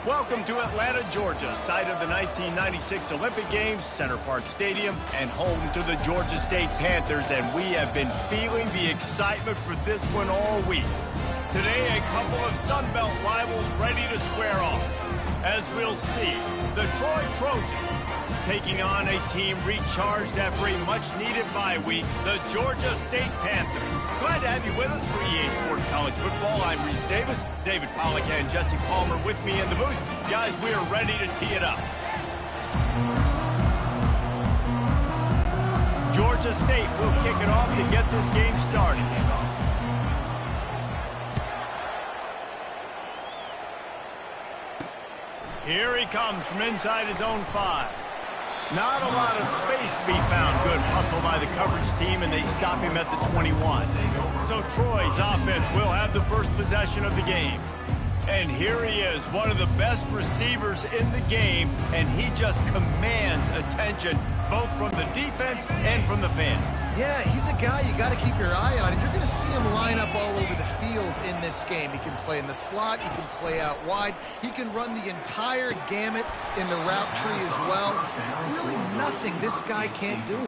Welcome to Atlanta, Georgia, site of the 1996 Olympic Games, Center Park Stadium, and home to the Georgia State Panthers, and we have been feeling the excitement for this one all week. Today, a couple of Sun Belt rivals ready to square off. As we'll see, the Troy Trojans taking on a team recharged after a much-needed bye week, the Georgia State Panthers. Glad to have you with us for EA Sports College Football. I'm Reese Davis, David Pollack, and Jesse Palmer with me in the booth. Guys, we are ready to tee it up. Georgia State will kick it off to get this game started. Here he comes from inside his own 5. Not a lot of space to be found. Good hustle by the coverage team, and they stop him at the 21. So Troy's offense will have the first possession of the game. And here he is, one of the best receivers in the game, and he just commands attention both from the defense and from the fans. Yeah, he's a guy you got to keep your eye on, and you're going to see him line up all over the field in this game. He can play in the slot, he can play out wide, he can run the entire gamut in the route tree as well. Really nothing this guy can't do.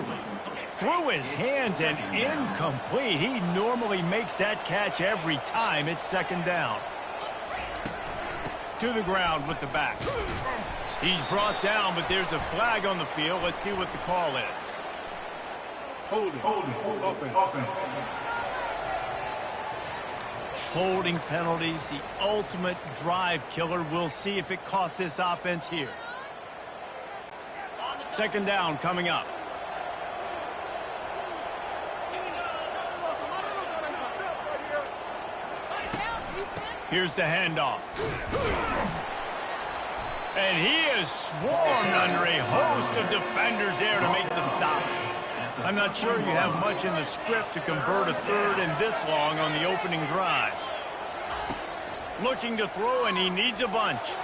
Through his hands and incomplete. He normally makes that catch every time. It's second down. To the ground with the back. He's brought down, but there's a flag on the field. Let's see what the call is. Holding penalties, the ultimate drive killer. We'll see if it costs this offense here. Second down coming up. Here's the handoff. And he is swarmed under a host of defenders there to make the stop. I'm not sure you have much in the script to convert a third and this long on the opening drive. Looking to throw, and he needs a bunch.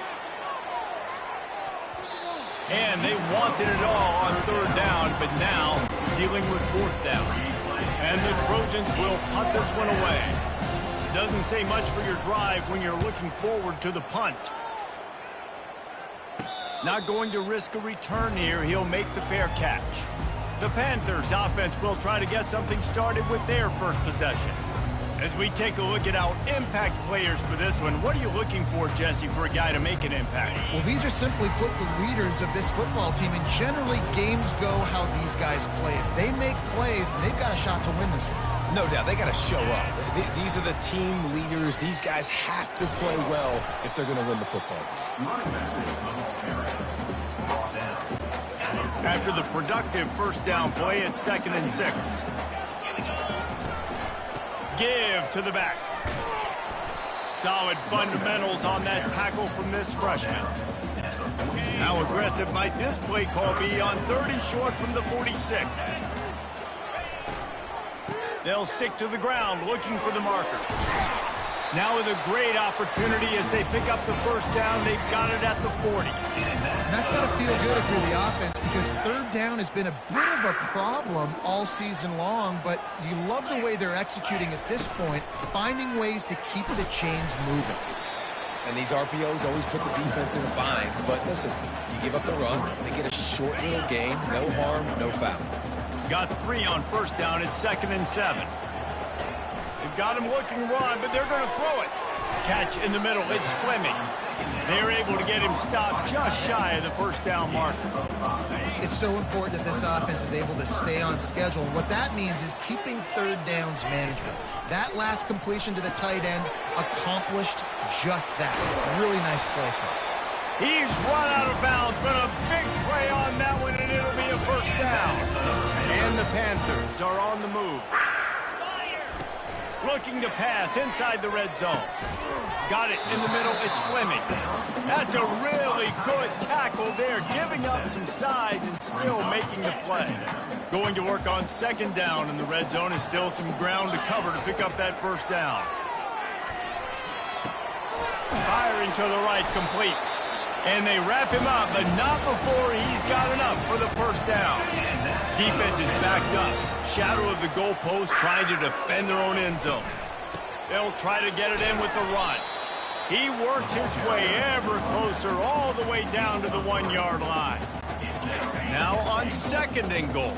And they wanted it all on third down, but now dealing with fourth down. And the Trojans will punt this one away. Doesn't say much for your drive when you're looking forward to the punt. Not going to risk a return here. He'll make the fair catch. The Panthers offense will try to get something started with their first possession. As we take a look at our impact players for this one, what are you looking for, Jesse, for a guy to make an impact? Well, these are simply put the leaders of this football team, and generally games go how these guys play. If they make plays, then they've got a shot to win this one. No doubt, they got to show up. These are the team leaders. These guys have to play well if they're going to win the football game. After the productive first down play, it's 2nd and 6. Give to the back. Solid fundamentals on that tackle from this freshman. How aggressive might this play call be on 30 short from the 46? They'll stick to the ground looking for the marker. Now with a great opportunity as they pick up the first down, they've got it at the 40. And that's got to feel good if you're the offense, because third down has been a bit of a problem all season long, but you love the way they're executing at this point, finding ways to keep the chains moving. And these RPOs always put the defense in a bind, but listen, you give up the run, they get a short little gain, no harm, no foul. Got 3 on first down. It's 2nd and 7. They've got him looking to run, but they're going to throw it. Catch in the middle. It's Fleming. They're able to get him stopped just shy of the first down marker. It's so important that this offense is able to stay on schedule. And what that means is keeping third downs management. That last completion to the tight end accomplished just that. Really nice play call. He's run out of bounds, but a big play on that one, and it'll be a first down. And the Panthers are on the move. Looking to pass inside the red zone. Got it in the middle. It's Fleming. That's a really good tackle there, giving up some size and still making the play. Going to work on second down in the red zone, and still some ground to cover to pick up that first down. Firing to the right, complete. And they wrap him up, but not before he's got enough for the first down. Defense is backed up. Shadow of the goalpost, trying to defend their own end zone. They'll try to get it in with the run. He works his way ever closer all the way down to the 1-yard line. Now on 2nd and goal.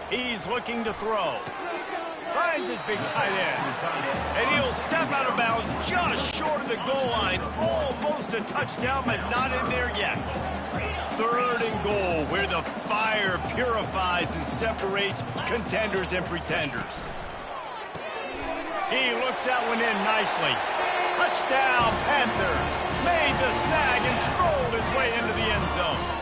He's looking to throw. Finds his big tight end. And he'll step out of bounds just short of the goal line. Almost a touchdown, but not in there yet. 3rd and goal, where the fire purifies and separates contenders and pretenders. He looks that one in nicely. Touchdown, Panthers. Made the snag and strolled his way into the end zone.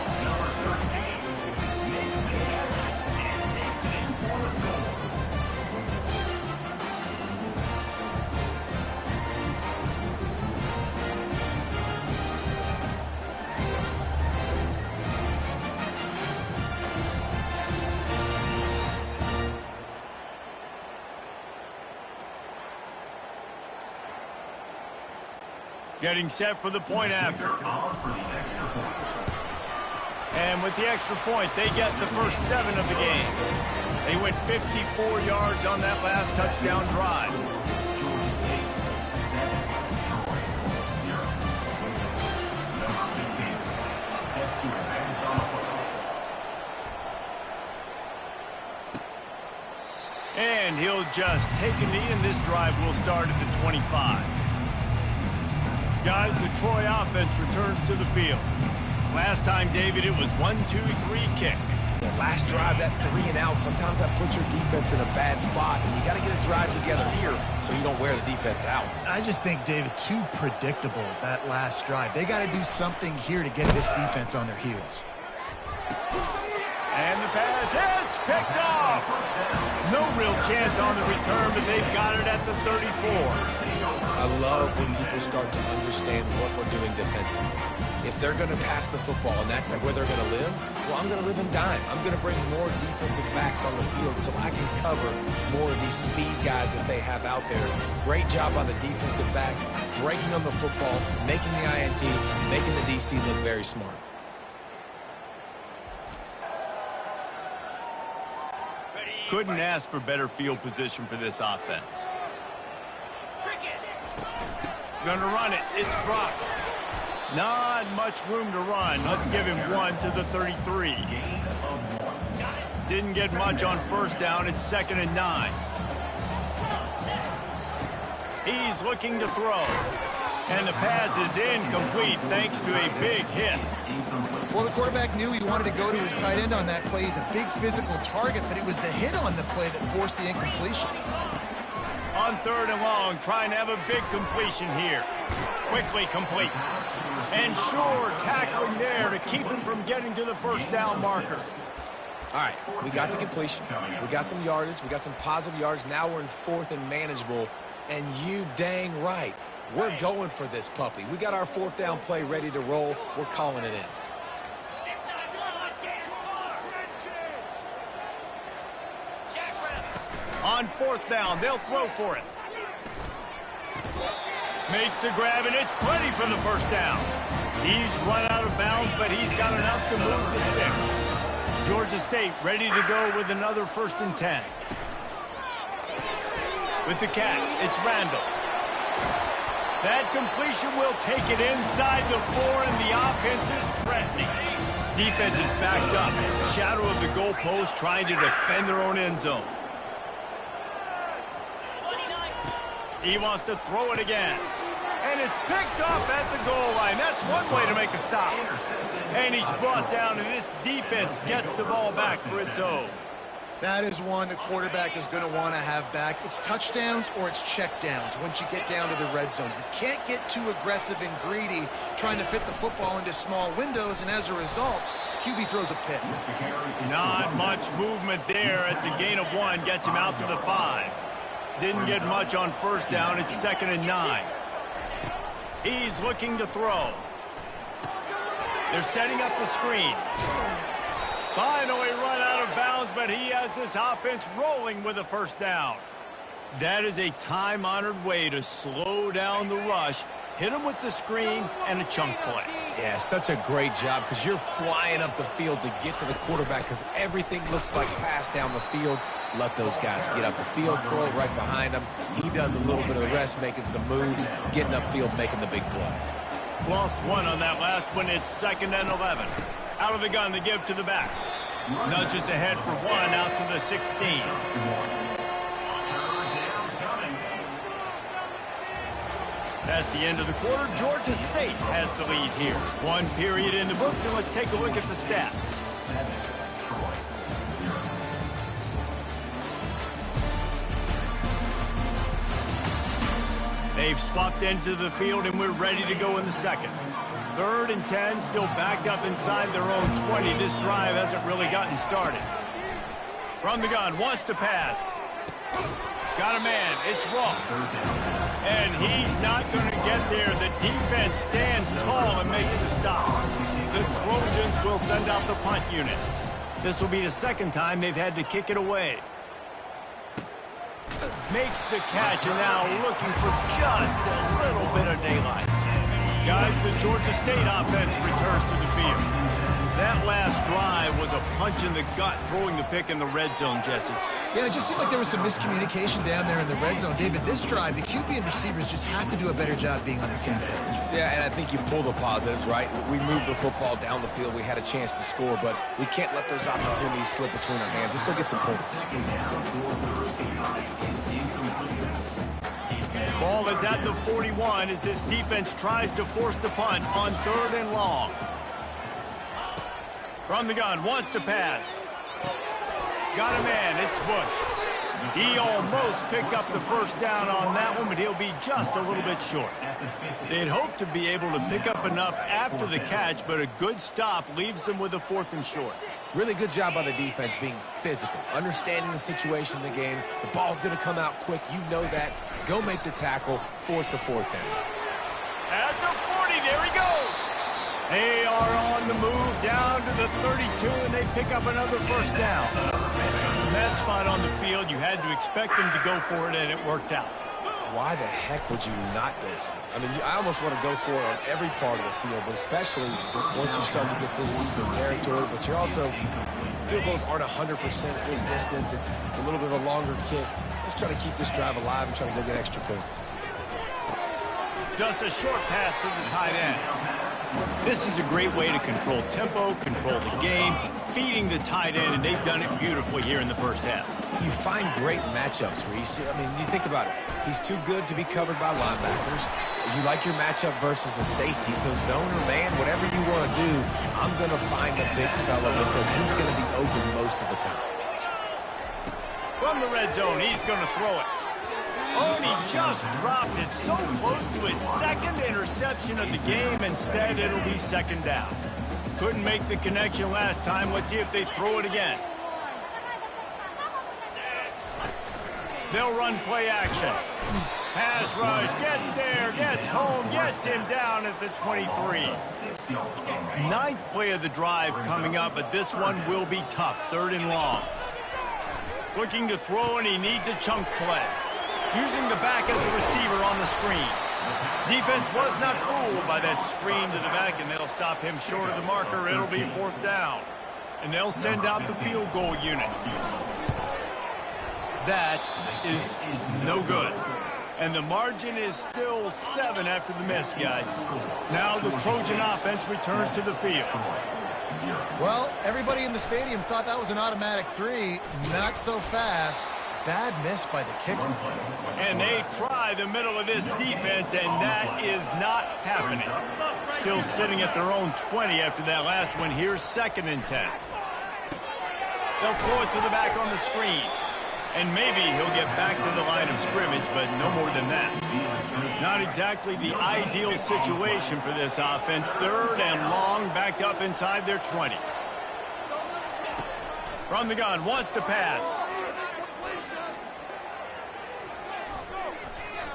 Getting set for the point after. And with the extra point, they get the first 7 of the game. They went 54 yards on that last touchdown drive. And he'll just take a knee, and this drive will start at the 25. Guys, the Troy offense returns to the field. Last time, David, it was 1-2-3 kick. The last drive, that 3 and out, sometimes that puts your defense in a bad spot, and you got to get a drive together here so you don't wear the defense out. I just think, David, too predictable, that last drive. They got to do something here to get this defense on their heels. And the pass hits, picked off. No real chance on the return, but they've got it at the 34. I love when people start to understand what we're doing defensively. If they're going to pass the football and that's where they're going to live, well, I'm going to live in dime. I'm going to bring more defensive backs on the field so I can cover more of these speed guys that they have out there. Great job on the defensive back, breaking on the football, making the INT, making the DC look very smart. Couldn't ask for better field position for this offense. Gonna run it. It's Brock. Not much room to run. Let's give him 1 to the 33. Didn't get much on 1st down. It's 2nd and 9. He's looking to throw. And the pass is incomplete thanks to a big hit. Well, the quarterback knew he wanted to go to his tight end on that play. He's a big physical target, but it was the hit on the play that forced the incompletion. On 3rd and long, trying to have a big completion here. Quickly complete. And sure, tackling there to keep him from getting to the 1st down marker. All right, we got the completion. We got some yardage. We got some positive yards. Now we're in 4th and manageable. And you dang right, we're going for this puppy. We got our 4th down play ready to roll. We're calling it in. On 4th down, they'll throw for it. Makes the grab, and it's plenty for the 1st down. He's run out of bounds, but he's got enough to move the sticks. Georgia State ready to go with another 1st and 10. With the catch, it's Randall. That completion will take it inside the 4, and the offense is threatening. Defense is backed up. Shadow of the goalpost trying to defend their own end zone. He wants to throw it again. And it's picked off at the goal line. That's one way to make a stop. And he's brought down, and this defense gets the ball back for its own. That is one the quarterback is going to want to have back. It's touchdowns or it's checkdowns once you get down to the red zone. You can't get too aggressive and greedy trying to fit the football into small windows, and as a result, QB throws a pick. Not much movement there. It's a gain of 1, gets him out to the 5. Didn't get much on 1st down. It's 2nd and 9. He's looking to throw. They're setting up the screen. Finally run out of bounds, but he has this offense rolling with a 1st down. That is a time-honored way to slow down the rush Hit him with the screen and a chunk play. Yeah, such a great job because you're flying up the field to get to the quarterback because everything looks like pass down the field. Let those guys get up the field, throw it right behind him. He does a little bit of the rest, making some moves, getting upfield, making the big play. Lost one on that last one. It's 2nd and 11. Out of the gun to give to the back. Nudges ahead for one out to the 16. That's the end of the quarter. Georgia State has the lead here. One period in the books, and let's take a look at the stats. They've swapped into the field, and we're ready to go in the second. 3rd and 10, still backed up inside their own 20. This drive hasn't really gotten started. From the gun, wants to pass. Got a man, it's Ross. And he's not going to get there. The defense stands tall and makes the stop. The Trojans will send out the punt unit. This will be the 2nd time they've had to kick it away. Makes the catch, and now looking for just a little bit of daylight. Guys, the Georgia State offense returns to the field. That last drive was a punch in the gut, throwing the pick in the red zone, Jesse. Yeah, it just seemed like there was some miscommunication down there in the red zone. David, this drive, the QB and receivers just have to do a better job being on the same page. Yeah, and I think you pull the positives, right? We moved the football down the field. We had a chance to score, but we can't let those opportunities slip between our hands. Let's go get some points. Ball is at the 41 as this defense tries to force the punt on 3rd and long. From the gun, wants to pass. Got a man, it's Bush. He almost picked up the first down on that one, but he'll be just a little bit short. They'd hoped to be able to pick up enough after the catch, but a good stop leaves them with a 4th and short. Really good job by the defense being physical, understanding the situation in the game. The ball's going to come out quick. You know that. Go make the tackle, force the 4th down. At the 40, there he goes. They are on the move down to the 32, and they pick up another first down. From that spot on the field, you had to expect them to go for it, and it worked out. Why the heck would you not go for it? I mean, I almost want to go for it on every part of the field, but especially once you start to get this deep in territory. But you're also, field goals aren't 100% at this distance. It's a little bit of a longer kick. Just try to keep this drive alive and try to go get extra points. Just a short pass to the tight end. This is a great way to control tempo, control the game, feeding the tight end, and they've done it beautifully here in the first half. You find great matchups, Reese. I mean, you think about it. He's too good to be covered by linebackers. You like your matchup versus a safety, so zone or man, whatever you want to do, I'm going to find the big fella because he's going to be open most of the time. From the red zone, he's going to throw it. Oh, and he just dropped it so close to his 2nd interception of the game. Instead, it'll be 2nd down. Couldn't make the connection last time. Let's see if they throw it again. They'll run play action. Pass rush, gets there, gets home, gets him down at the 23. 9th play of the drive coming up, but this one will be tough. 3rd and long. Looking to throw, and he needs a chunk play. Using the back as a receiver on the screen. Defense was not fooled by that screen to the back, and they'll stop him short of the marker. It'll be 4th down. And they'll send out the field goal unit. That is no good. And the margin is still 7 after the miss, guys. Now the Trojan offense returns to the field. Well, everybody in the stadium thought that was an automatic 3. Not so fast. Bad miss by the kicker. And they try the middle of this defense, and that is not happening. Still sitting at their own 20 after that last one. Here's 2nd and 10. They'll throw it to the back on the screen. And maybe he'll get back to the line of scrimmage, but no more than that. Not exactly the ideal situation for this offense. 3rd and long, backed up inside their 20. From the gun, wants to pass.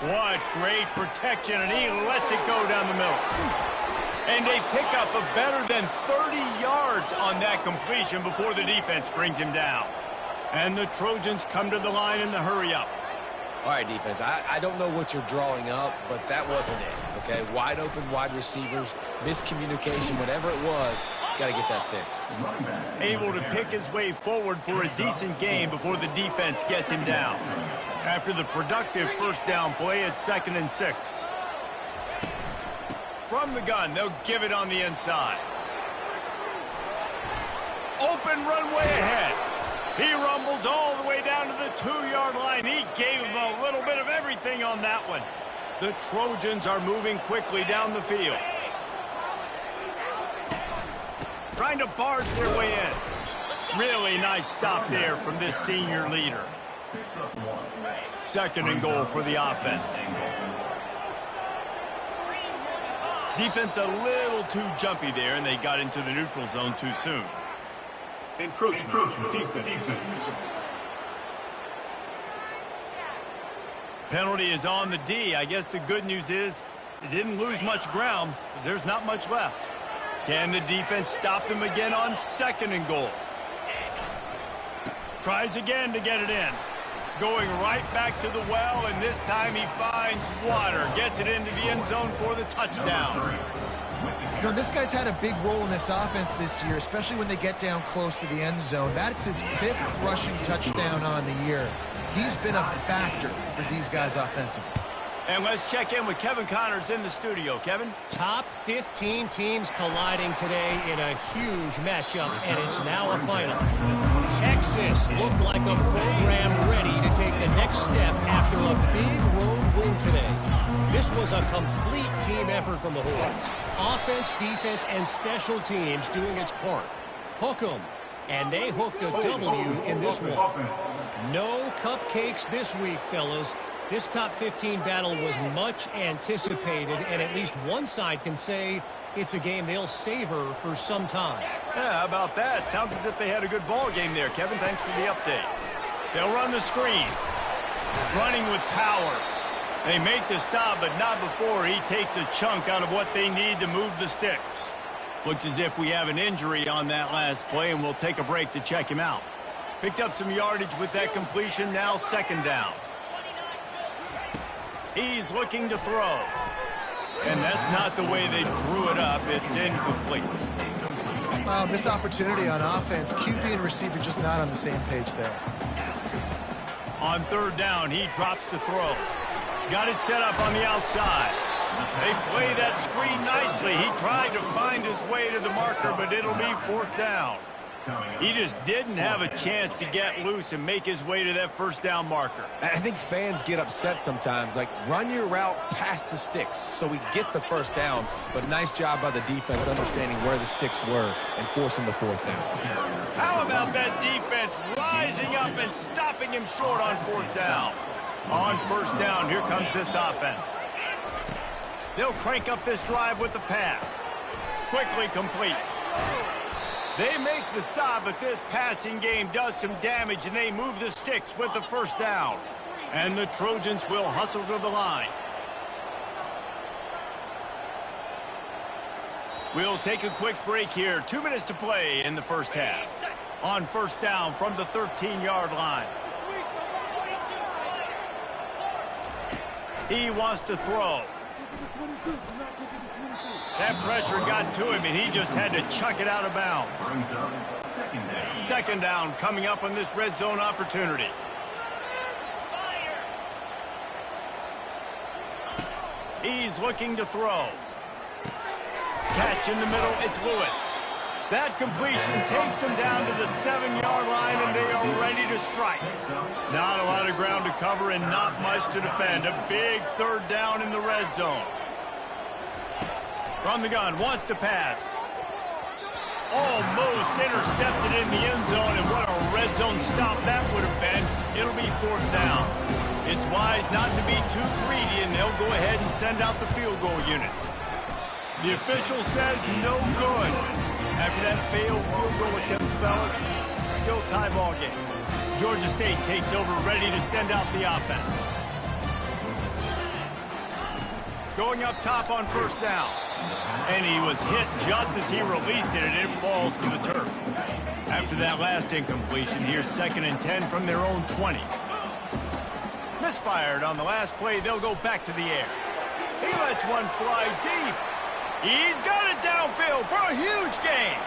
What great protection, and he lets it go down the middle. And they pick up a better than 30 yards on that completion before the defense brings him down. And the Trojans come to the line in the hurry up. All right, defense, I don't know what you're drawing up, but that wasn't it. okay? Wide open wide receivers, miscommunication, whatever it was, got to get that fixed. Able to pick his way forward for a decent game before the defense gets him down. After the productive first down play, it's 2nd and 6. From the gun, they'll give it on the inside. Open runway ahead. He rumbles all the way down to the 2-yard line. He gave him a little bit of everything on that one. The Trojans are moving quickly down the field. Trying to barge their way in. Really nice stop there from this senior leader. 2nd and goal for the offense. Defense a little too jumpy there, and they got into the neutral zone too soon. Encroachment. Defense. Penalty is on the D. I guess the good news is it didn't lose much ground. There's not much left. Can the defense stop them again on 2nd and goal? Tries again to get it in. Going right back to the well, and this time he finds water. Gets it into the end zone for the touchdown. You know, this guy's had a big role in this offense this year, especially when they get down close to the end zone. That's his 5th rushing touchdown on the year. He's been a factor for these guys offensively. And let's check in with Kevin Connors in the studio. Kevin? Top 15 teams colliding today in a huge matchup, and it's now a final. Texas looked like a program ready to take the next step after a big road win today. This was a complete team effort from the Horns. Offense, defense, and special teams doing its part. Hook 'em. And they hooked a W in this one. No cupcakes this week, fellas. This top 15 battle was much anticipated, and at least one side can say it's a game they'll savor for some time. Yeah, how about that? Sounds as if they had a good ball game there, Kevin. Thanks for the update. They'll run the screen. Running with power. They make the stop, but not before he takes a chunk out of what they need to move the sticks. Looks as if we have an injury on that last play, and we'll take a break to check him out. Picked up some yardage with that completion, now 2nd down. He's looking to throw. And that's not the way they drew it up. It's incomplete. Missed opportunity on offense. QB and receiver just not on the same page there. On 3rd down, he drops to throw. Got it set up on the outside. They play that screen nicely. He tried to find his way to the marker, but it'll be 4th down. He just didn't have a chance to get loose and make his way to that 1st down marker. I think fans get upset sometimes. Like, run your route past the sticks so we get the 1st down. But nice job by the defense understanding where the sticks were and forcing the 4th down. How about that defense rising up and stopping him short on 4th down? On 1st down, here comes this offense. They'll crank up this drive with the pass. Quickly complete. They make the stop, but this passing game does some damage, and they move the sticks with the 1st down. And the Trojans will hustle to the line. We'll take a quick break here. 2 minutes to play in the 1st half. On 1st down from the 13-yard line. He wants to throw. That pressure got to him, and he just had to chuck it out of bounds. 2nd down coming up on this red zone opportunity. He's looking to throw. Catch in the middle, it's Lewis. That completion takes them down to the 7-yard line, and they are ready to strike. Not a lot of ground to cover and not much to defend. A big 3rd down in the red zone. From the gun, wants to pass. Almost intercepted in the end zone, and what a red zone stop that would have been. It'll be 4th down. It's wise not to be too greedy, and they'll go ahead and send out the field goal unit. The official says no good. After that failed field goal attempt, fellas, still tie ball game. Georgia State takes over, ready to send out the offense. Going up top on 1st down. And he was hit just as he released it, and it falls to the turf. After that last incompletion, here's 2nd and 10 from their own 20. Misfired on the last play, they'll go back to the air. He lets one fly deep. He's got it downfield for a huge gain.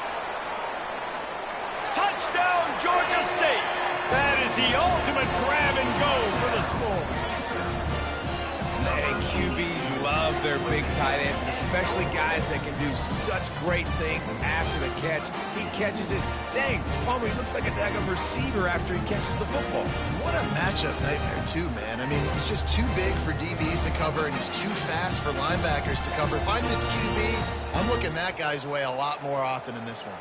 Touchdown, Georgia State. That is the ultimate grab and go for the score. Man, QBs love their big tight ends, and especially guys that can do such great things after the catch. He catches it. Dang, Palmer, he looks like a daggum receiver after he catches the football. What a matchup nightmare, too, man. I mean, he's just too big for DBs to cover, and he's too fast for linebackers to cover. If I'm this QB, I'm looking that guy's way a lot more often in this one.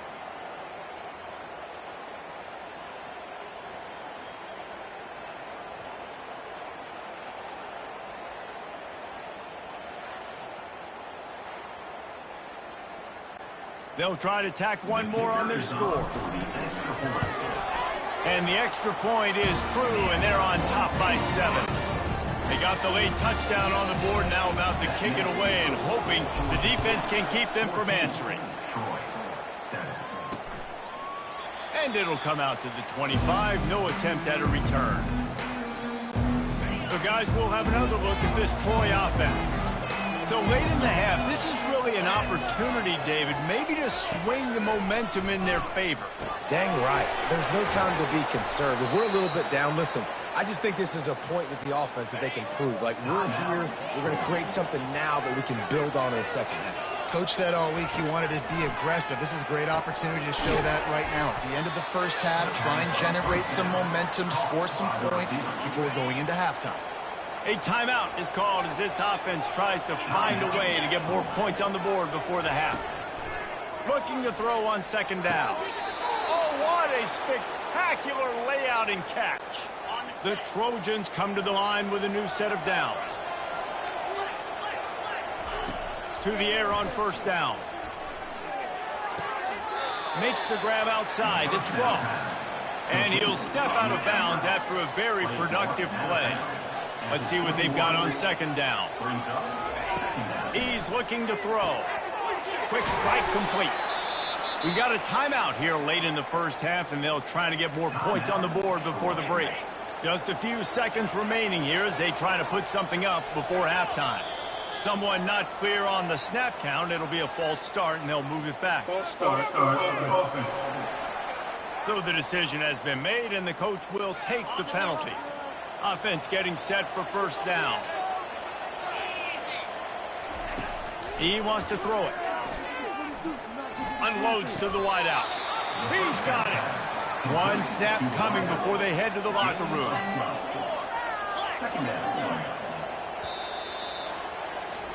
They'll try to tack one more on their score. And the extra point is true, and they're on top by 7. They got the late touchdown on the board, now about to kick it away and hoping the defense can keep them from answering. And it'll come out to the 25, no attempt at a return. So, guys, we'll have another look at this Troy offense. So late in the half, this is really an opportunity, David, maybe to swing the momentum in their favor. Dang right. There's no time to be concerned. If we're a little bit down, listen, I just think this is a point with the offense that they can prove. Like, we're here, we're going to create something now that we can build on in the second half. Coach said all week he wanted to be aggressive. This is a great opportunity to show that right now. At the end of the first half, try and generate some momentum, score some points before going into halftime. A timeout is called as this offense tries to find a way to get more points on the board before the half. Looking to throw on second down. Oh, what a spectacular layout and catch. The Trojans come to the line with a new set of downs. To the air on first down. Makes the grab outside. It's Ross. And he'll step out of bounds after a very productive play. Let's see what they've got on second down. He's looking to throw. Quick strike complete. We got a timeout here late in the first half, and they'll try to get more points on the board before the break. Just a few seconds remaining here as they try to put something up before halftime. Someone not clear on the snap count. It'll be a false start, and they'll move it back. False start. Offense. So the decision has been made, and the coach will take the penalty. Offense getting set for first down. He wants to throw it. Unloads to the wideout. He's got it. One snap coming before they head to the locker room.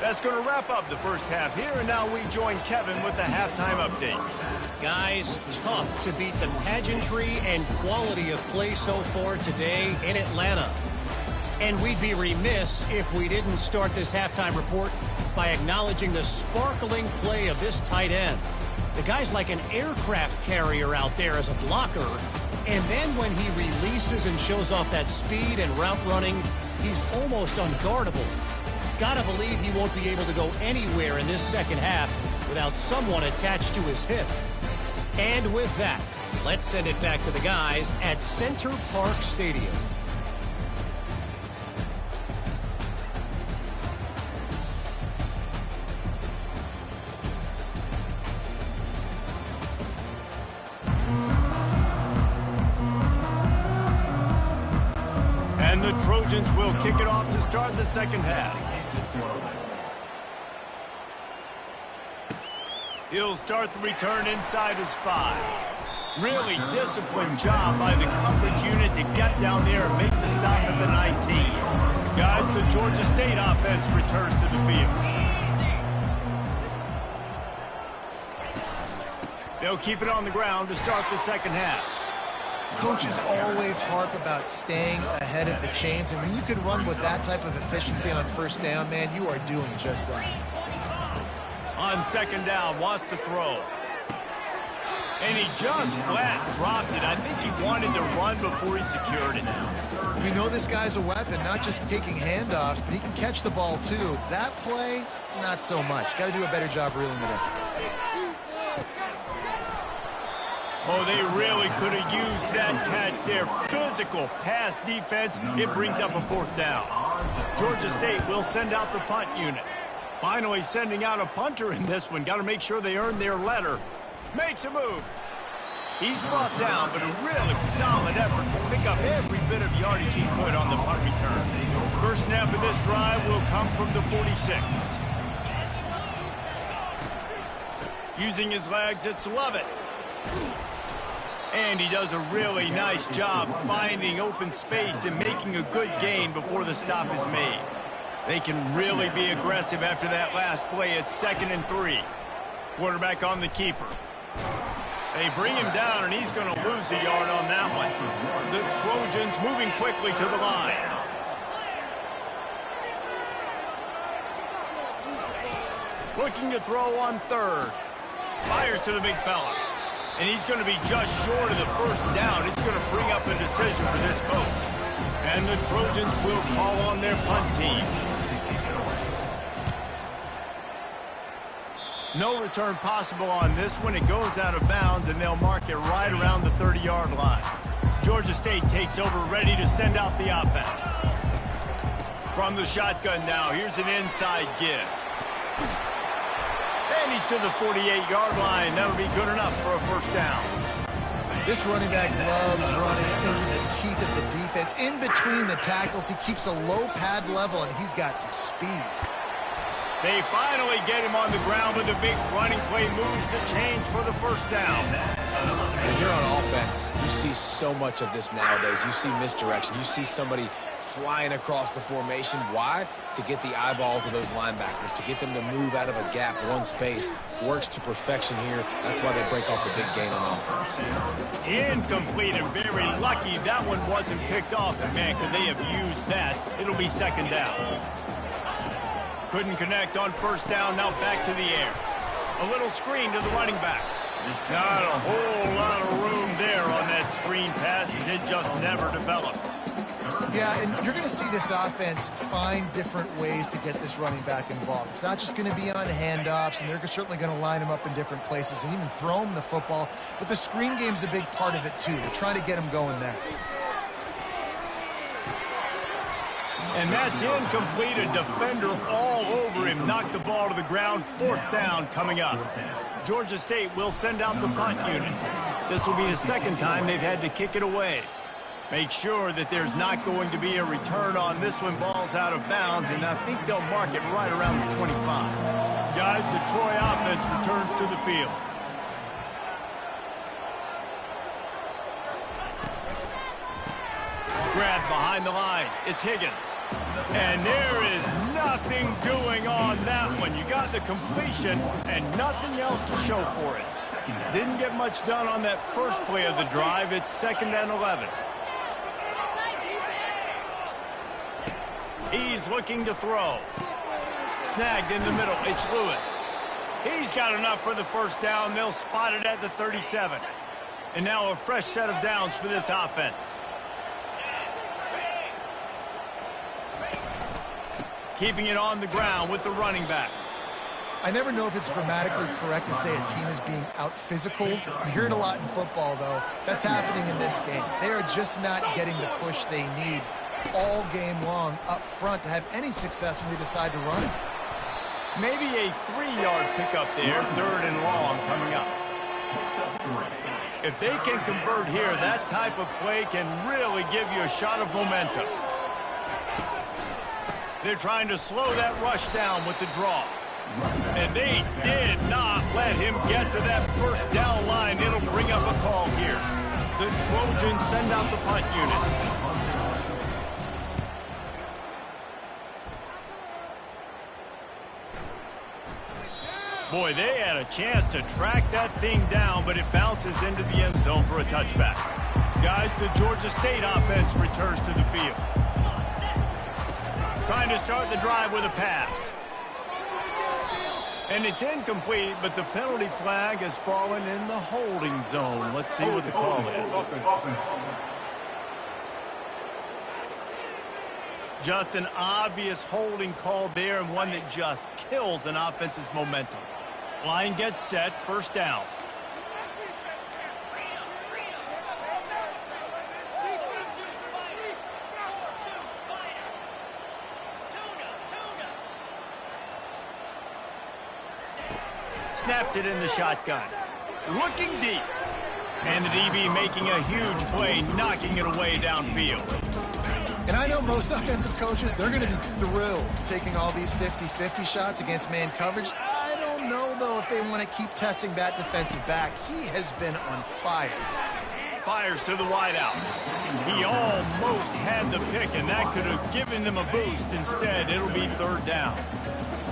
That's going to wrap up the first half here, and now we join Kevin with the halftime update. Guys, tough to beat the pageantry and quality of play so far today in Atlanta. And we'd be remiss if we didn't start this halftime report by acknowledging the sparkling play of this tight end. The guy's like an aircraft carrier out there as a blocker, and then when he releases and shows off that speed and route running, he's almost unguardable. Gotta believe he won't be able to go anywhere in this second half without someone attached to his hip. And with that, let's send it back to the guys at Center Park Stadium. And the Trojans will kick it off to start the second half. He'll start the return inside his 5. Really disciplined job by the coverage unit to get down there and make the stop at the 19. Guys, the Georgia State offense returns to the field. They'll keep it on the ground to start the second half. Coaches always harp about staying ahead of the chains, and when you can run with that type of efficiency on first down, man, you are doing just that. On second down, wants to throw. And he just flat dropped it. I think he wanted to run before he secured it. We know this guy's a weapon, not just taking handoffs, but he can catch the ball too. That play, not so much. Got to do a better job reeling it in. Oh, they really could have used that catch there. Physical pass defense. It brings up a fourth down. Georgia State will send out the punt unit. Finally sending out a punter in this one. Got to make sure they earn their letter. Makes a move. He's brought down, but a really solid effort to pick up every bit of yardage he could on the punt return. First snap of this drive will come from the 46. Using his legs, it's Lovett. And he does a really nice job finding open space and making a good gain before the stop is made. They can really be aggressive after that last play. It's 2nd and 3. Quarterback on the keeper. They bring him down, and he's going to lose a yard on that one. The Trojans moving quickly to the line. Looking to throw on 3rd. Fires to the big fella. And he's going to be just short of the first down. It's going to bring up a decision for this coach. And the Trojans will call on their punt team. No return possible on this one. It goes out of bounds, and they'll mark it right around the 30-yard line. Georgia State takes over, ready to send out the offense. From the shotgun now, here's an inside give. And he's to the 48-yard line. That'll be good enough for a first down. This running back loves running into the teeth of the defense. In between the tackles, he keeps a low pad level, and he's got some speed. They finally get him on the ground, but the big running play moves the change for the first down. When you're on offense, you see so much of this nowadays. You see misdirection. You see somebody flying across the formation. Why? To get the eyeballs of those linebackers, to get them to move out of a gap one space. Works to perfection here. That's why they break off the big gain on offense. Incomplete, and very lucky that one wasn't picked off. And man, could they have used that? It'll be 2nd down. Couldn't connect on first down, now back to the air. A little screen to the running back. Not a whole lot of room there on that screen pass, as it just never developed. Yeah, and you're going to see this offense find different ways to get this running back involved. It's not just going to be on handoffs, and they're certainly going to line him up in different places and even throw him the football. But the screen game's a big part of it, too. They're trying to get him going there. And that's incomplete. A defender all over him. Knocked the ball to the ground. 4th down coming up. Georgia State will send out the punt unit. This will be the 2nd time they've had to kick it away. Make sure that there's not going to be a return on this one. Ball's out of bounds, and I think they'll mark it right around the 25. Guys, the Troy offense returns to the field. Grab behind the line. It's Higgins. And there is nothing doing on that one. You got the completion and nothing else to show for it. Didn't get much done on that first play of the drive. It's 2nd and 11. He's looking to throw. Snagged in the middle. It's Lewis. He's got enough for the first down. They'll spot it at the 37. And now a fresh set of downs for this offense. Keeping it on the ground with the running back. I never know if it's grammatically correct to say a team is being out-physicaled. You hear it a lot in football, though. That's happening in this game. They are just not getting the push they need all game long up front to have any success when they decide to run it. Maybe a 3-yard pickup there, 3rd and long coming up. If they can convert here, that type of play can really give you a shot of momentum. They're trying to slow that rush down with the draw. And they did not let him get to that first down line. It'll bring up a call here. The Trojans send out the punt unit. Boy, they had a chance to track that thing down, but it bounces into the end zone for a touchback. Guys, the Georgia State offense returns to the field. Trying to start the drive with a pass. And it's incomplete, but the penalty flag has fallen in the holding zone. Let's see what the call is. Just an obvious holding call there, and one that just kills an offense's momentum. Line gets set, first down. Snaps it in the shotgun. Looking deep. And the DB making a huge play, knocking it away downfield. And I know most offensive coaches, they're going to be thrilled taking all these 50-50 shots against man coverage. I don't know, though, if they want to keep testing that defensive back. He has been on fire. Fires to the wideout. He almost had the pick, and that could have given them a boost. Instead, it'll be third down.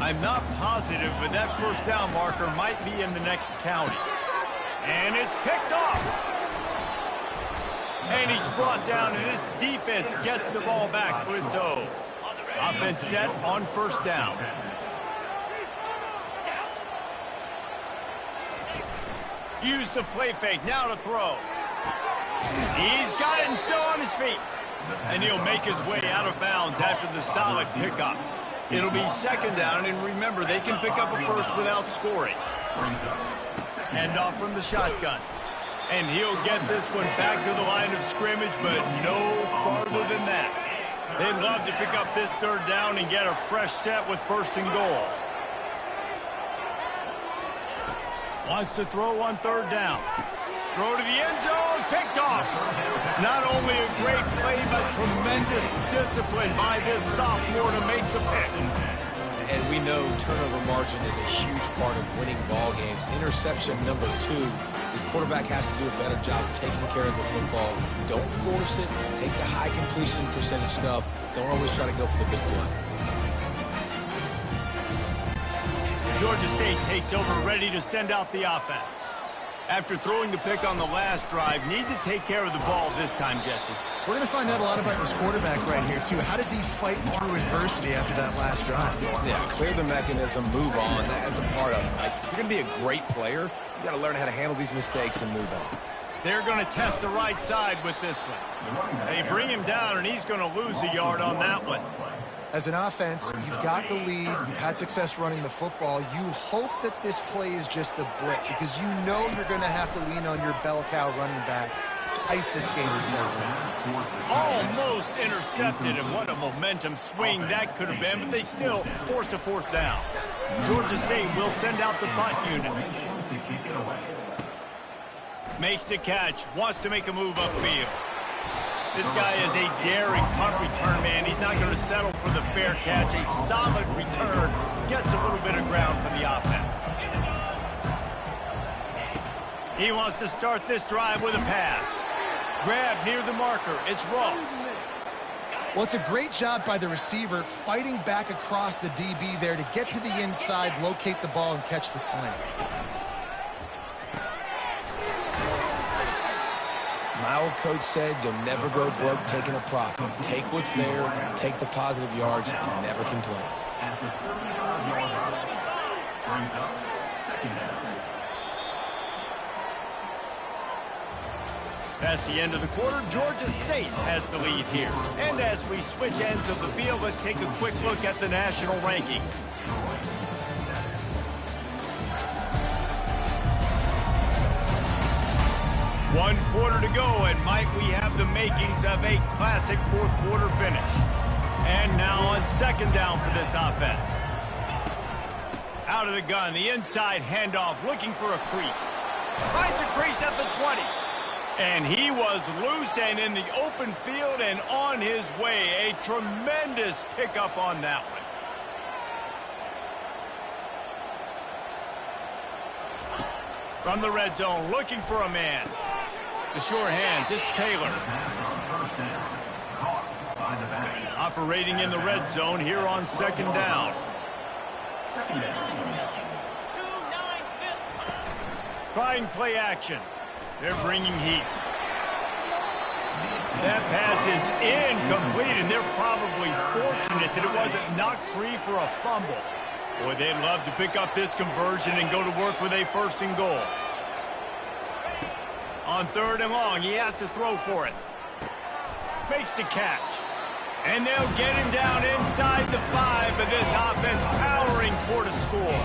I'm not positive, but that first down marker might be in the next county. And it's picked off. And he's brought down, and this defense gets the ball back for its own. Offense set on first down. Use the play fake, now to throw. He's got it and still on his feet. And he'll make his way out of bounds after the solid pickup. It'll be second down, and remember, they can pick up a first without scoring. Hand off from the shotgun. And he'll get this one back to the line of scrimmage, but no farther than that. They'd love to pick up this third down and get a fresh set with first and goal. Wants to throw on third down. Throw to the end zone, picked off. Not only a great play, but tremendous discipline by this sophomore to make the pick. And we know turnover margin is a huge part of winning ball games. Interception number 2. His quarterback has to do a better job taking care of the football. Don't force it. Take the high completion percentage stuff. Don't always try to go for the big play. Georgia State takes over, ready to send out the offense. After throwing the pick on the last drive, need to take care of the ball this time, Jesse. We're going to find out a lot about this quarterback right here, too. How does he fight through adversity after that last drive? Yeah, clear the mechanism, move on. That's a part of it. Like, if you're going to be a great player, you got to learn how to handle these mistakes and move on. They're going to test the right side with this one. They bring him down, and he's going to lose a yard on that one. As an offense, you've got the lead. You've had success running the football. You hope that this play is just a blip because you know you're going to have to lean on your bell cow running back to ice this game in close. Almost intercepted, and what a momentum swing that could have been, but they still force a fourth down. Georgia State will send out the punt unit. Makes the catch, wants to make a move upfield. This guy is a daring punt return man. He's not going to settle for the fair catch. A solid return. Gets a little bit of ground for the offense. He wants to start this drive with a pass. Grab near the marker. It's Ross. Well, it's a great job by the receiver fighting back across the DB there to get to the inside, locate the ball, and catch the slant. My old coach said you'll never go broke taking a profit. Take what's there, take the positive yards, and never complain. That's the end of the quarter. Georgia State has the lead here. And as we switch ends of the field, let's take a quick look at the national rankings. One quarter to go, and might we have the makings of a classic fourth quarter finish. And now on second down for this offense. Out of the gun, the inside handoff, looking for a crease. Finds a crease at the 20. And he was loose and in the open field and on his way. A tremendous pickup on that one. From the red zone, looking for a man. The sure hands, it's Taylor. Operating in the red zone here on second down. Trying play action. They're bringing heat. That pass is incomplete, and they're probably fortunate that it wasn't knocked free for a fumble. Boy, they'd love to pick up this conversion and go to work with a first and goal. On third and long, he has to throw for it. Makes the catch. And they'll get him down inside the 5, but this offense powering for the score.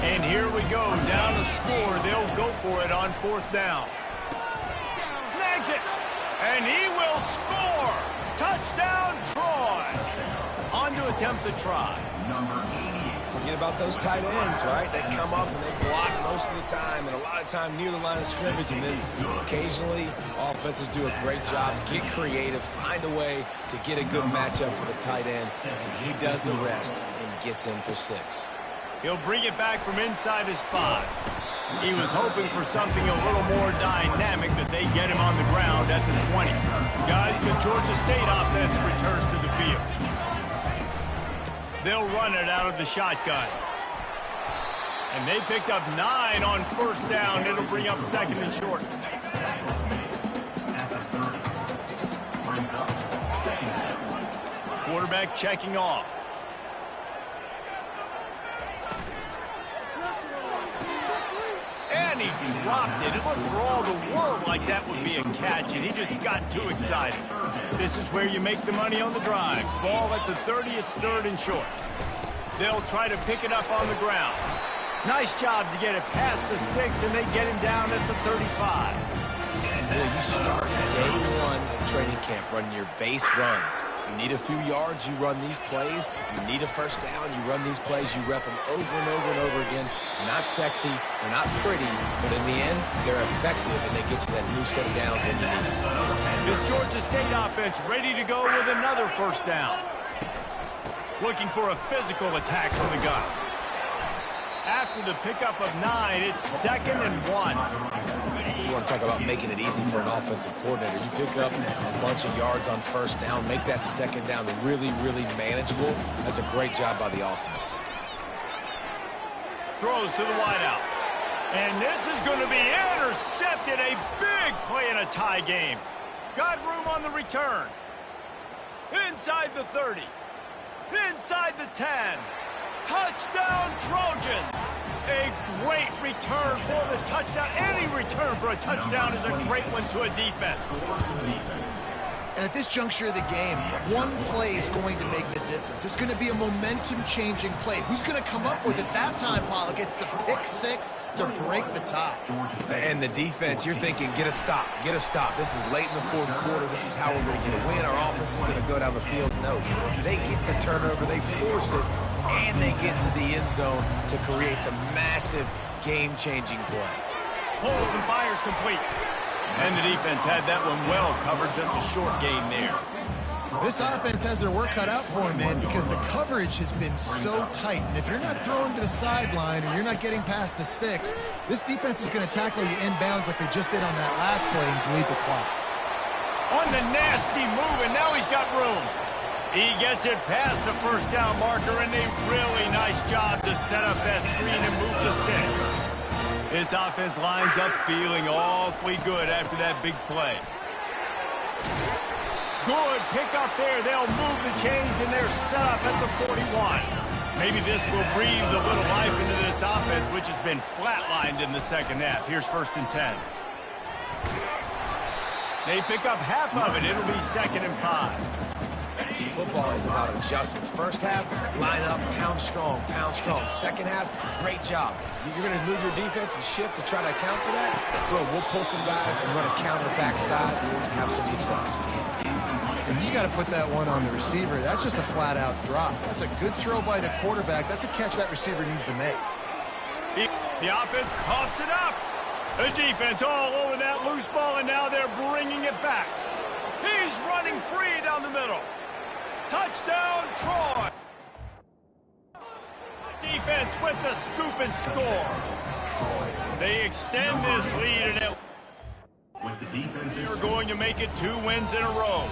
And here we go, down to score. They'll go for it on fourth down. Snags it, and he will score. Touchdown, Troy. On to attempt the try. forget about those tight ends, right? They come up and they block most of the time, and a lot of time near the line of scrimmage, and then occasionally offenses do a great job, get creative, find a way to get a good matchup for the tight end, and he does the rest and gets in for 6. He'll bring it back from inside his 5. He was hoping for something a little more dynamic, that they get him on the ground at the 20. Guys, the Georgia State offense returns to the field. They'll run it out of the shotgun. And they picked up 9 on first down. It'll bring up 2nd and short. Quarterback checking off. And he dropped it. It looked for all the world like that would be a catch, and he just got too excited. This is where you make the money on the drive. Ball at the 30, it's 3rd and short. They'll try to pick it up on the ground. Nice job to get it past the sticks, and they get him down at the 35. You start day 1 of training camp running your base runs. You need a few yards, you run these plays. You need a first down, you run these plays. You rep them over and over and over again. Not sexy, they're not pretty, but in the end, they're effective, and they get you that new set of downs when you need it. This Georgia State offense ready to go with another first down. Looking for a physical attack from the gun. After the pickup of 9, it's 2nd and 1. You want to talk about making it easy for an offensive coordinator. You pick up a bunch of yards on first down, make that 2nd down really, really manageable. That's a great job by the offense. Throws to the wideout. And this is going to be intercepted. A big play in a tie game. Got room on the return. Inside the 30. Inside the 10. Touchdown, Trojans! A great return for the touchdown. Any return for a touchdown is a great one to a defense. And at this juncture of the game, one play is going to make the difference. It's going to be a momentum-changing play. Who's going to come up with it that time, Pollock? It's the pick 6 to break the tie. And the defense, you're thinking, get a stop, get a stop. This is late in the 4th quarter. This is how we're going to get a win. Our offense is going to go down the field. No, they get the turnover, they force it, and they get to the end zone to create the massive game-changing play. Pulls and fires complete. And the defense had that one well covered, just a short gain there. This offense has their work cut out for them, man, because the coverage has been so tight. And if you're not throwing to the sideline or you're not getting past the sticks, this defense is going to tackle you inbounds like they just did on that last play and bleed the clock. On the nasty move, and now he's got room. He gets it past the first down marker, and a really nice job to set up that screen and move the sticks. This offense lines up feeling awfully good after that big play. Good pick up there. They'll move the chains, and they're set up at the 41. Maybe this will breathe a little life into this offense, which has been flatlined in the 2nd half. Here's 1st and 10. They pick up half of it. It'll be 2nd and 5. Football is about adjustments. First half, line up, pound strong, pound strong. 2nd half, great job. You're going to move your defense and shift to try to account for that? Well, we'll pull some guys and run a counter backside and have some success. And you got to put that one on the receiver. That's just a flat-out drop. That's a good throw by the quarterback. That's a catch that receiver needs to make. The offense coughs it up. The defense all over that loose ball, and now they're bringing it back. He's running free down the middle. Touchdown, Troy! Defense with the scoop and score. They extend this lead, and they're going to make it 2 wins in a row.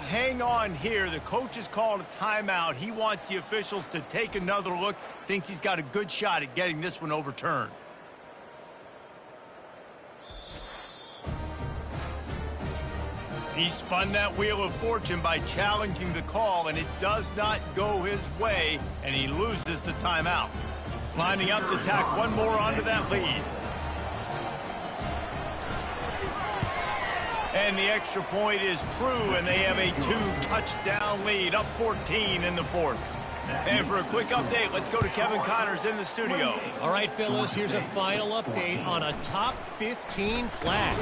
Hang on here. The coach has called a timeout. He wants the officials to take another look. Thinks he's got a good shot at getting this one overturned. He spun that wheel of fortune by challenging the call, and it does not go his way, and he loses the timeout. Lining up to tack one more onto that lead. And the extra point is true, and they have a 2-touchdown lead, up 14 in the fourth. And for a quick update, let's go to Kevin Connors in the studio. All right, fellas, here's a final update on a top 15 clash.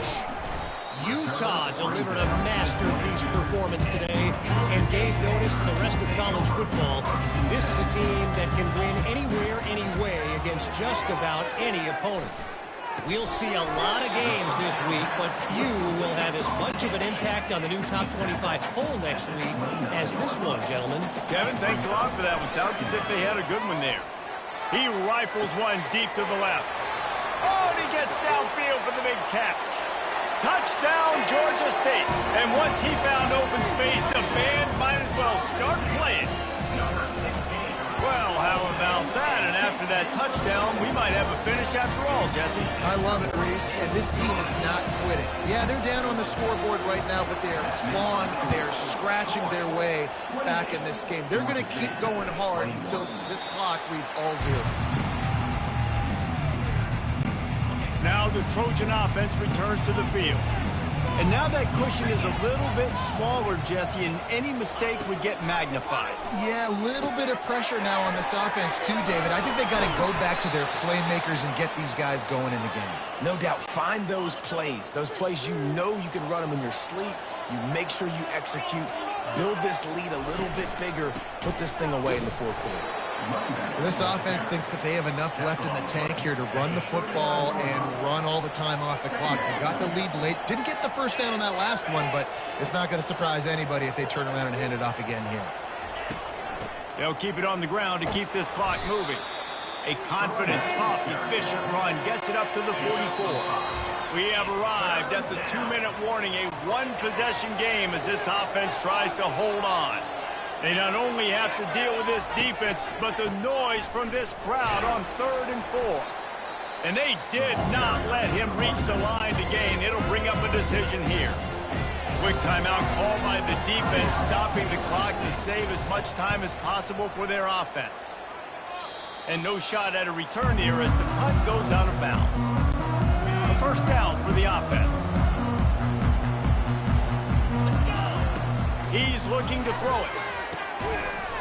Utah delivered a masterpiece performance today and gave notice to the rest of college football. This is a team that can win anywhere, anyway against just about any opponent. We'll see a lot of games this week, but few will have as much of an impact on the new top 25 poll next week as this one, gentlemen. Kevin, thanks a lot for that one. Sounds as if they had a good one there. He rifles one deep to the left. Oh, and he gets downfield for the big catch. Touchdown, Georgia State. And once he found open space, the band might as well start playing. Well, how about that? And after that touchdown, we might have a finish after all, Jesse. I love it, Reese, and this team is not quitting. Yeah, they're down on the scoreboard right now, but they are clawing, they're scratching their way back in this game. They're going to keep going hard until this clock reads all zeros. Now the Trojan offense returns to the field. And now that cushion is a little bit smaller, Jesse, and any mistake would get magnified. Yeah, a little bit of pressure now on this offense too, David. I think they got to go back to their playmakers and get these guys going in the game. No doubt, find those plays you know you can run them in your sleep. You make sure you execute, build this lead a little bit bigger, put this thing away in the fourth quarter. This offense thinks that they have enough left in the tank here to run the football and run all the time off the clock. They got the lead late. Didn't get the first down on that last one, but it's not going to surprise anybody if they turn around and hand it off again here. They'll keep it on the ground to keep this clock moving. A confident, tough, efficient run gets it up to the 44. We have arrived at the 2-minute warning, a one-possession game as this offense tries to hold on. They not only have to deal with this defense, but the noise from this crowd on 3rd and 4. And they did not let him reach the line to gain. It'll bring up a decision here. Quick timeout called by the defense, stopping the clock to save as much time as possible for their offense. And no shot at a return here as the punt goes out of bounds. A first down for the offense. He's looking to throw it.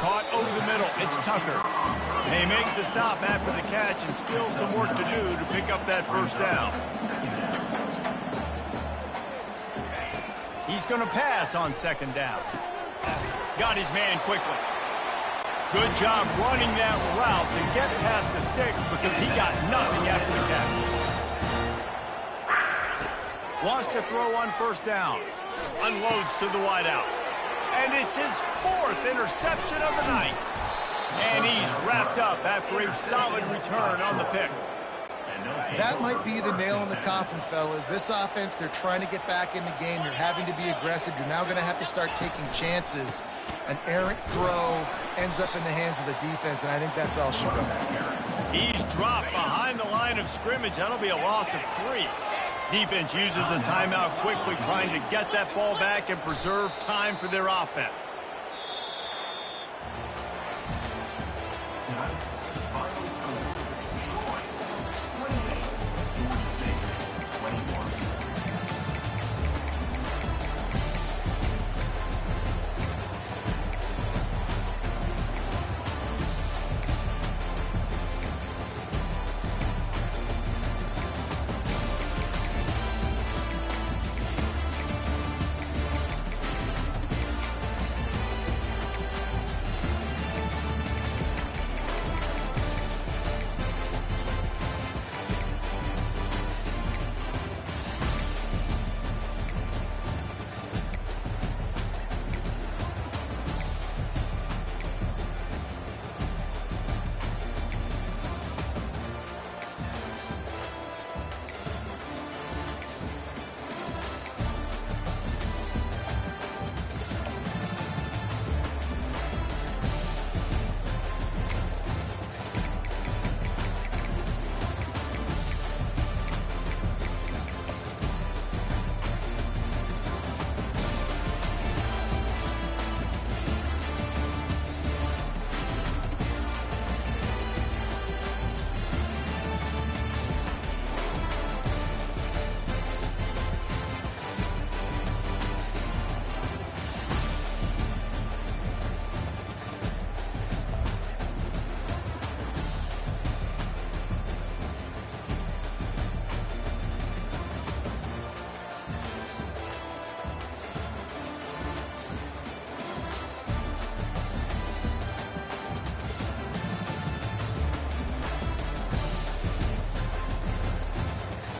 Caught over the middle. It's Tucker. They make the stop after the catch and still some work to do to pick up that first down. He's going to pass on 2nd down. Got his man quickly. Good job running that route to get past the sticks because he got nothing after the catch. Wants to throw on 1st down. Unloads to the wideout. And it's his 4th interception of the night. And he's wrapped up after a solid return on the pick. That might be the nail in the coffin, fellas. This offense, they're trying to get back in the game. You're having to be aggressive. You're now going to have to start taking chances. An errant throw ends up in the hands of the defense, and I think that's all she wrote. He's dropped behind the line of scrimmage. That'll be a loss of 3. Defense uses a timeout quickly, trying to get that ball back and preserve time for their offense.